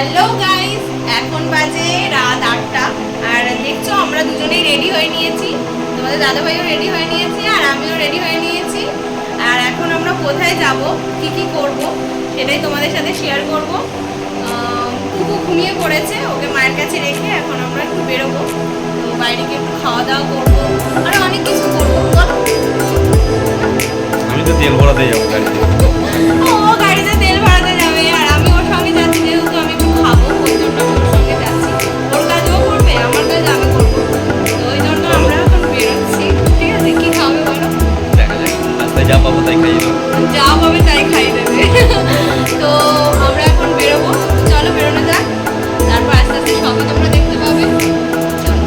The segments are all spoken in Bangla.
হ্যালো গাইস, এখন বাজে রাত 8টা। আর দেখছো আমরা দুজনেই রেডি হয়ে নিয়েছি। তোমাদের দাদাভাইও রেডি হয়ে নিয়েছে আর আমিও রেডি হয়ে নিয়েছি। আর এখন আমরা কোথায় যাব, কি কি করব সেটাই তোমাদের সাথে শেয়ার করব। কুকু ঘুমিয়ে পড়েছে, ওকে মায়ের কাছে রেখে এখন আমরা একটু বেরোবো। তো বাইরে গিয়ে একটু খাওয়া দাওয়া করবো আর অনেক কিছু করবো। আমি তো তেল ভরাতে যাবো গাড়িতে। ও গাড়িতে তেল ভরাতে যাবে আর আমি ওর সঙ্গে যাচ্ছি, যেহেতু আমি একটু খাবো ওই জন্য আমি ওর সঙ্গে যাচ্ছি। ওর কাজও করবে, আমার কাজ আমি করবো, তো ওই জন্য আমরা এখন বেরোচ্ছি। ঠিক আছে, কি খাবে বলো? দেখা যাক, রাস্তায় যা পাবো তাই খাইয়ে দেবো। যা পাবে তাই খাইয়ে দেবে। তো আমরা এখন বেরোবো, চলো বেরোনো যাক, তারপর আস্তে আস্তে সবই তোমরা দেখতে পাবে। চলো।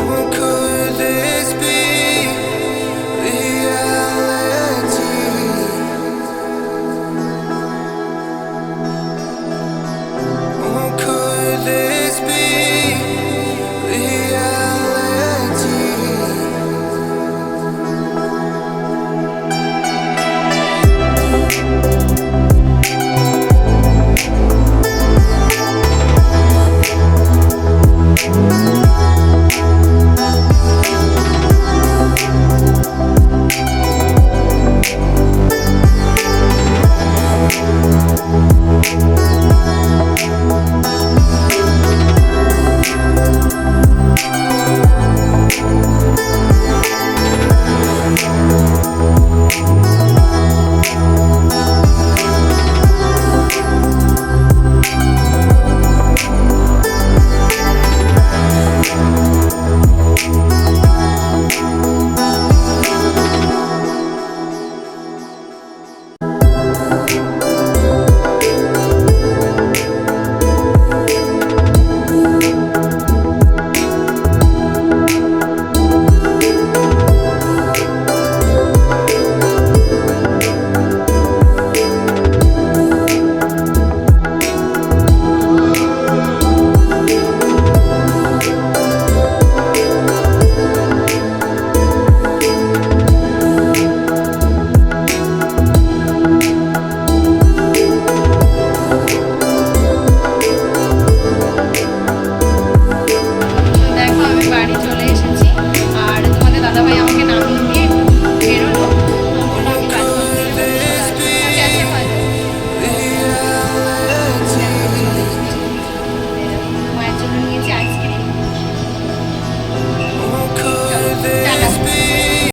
What could this be? Reality. What could this be? Reality.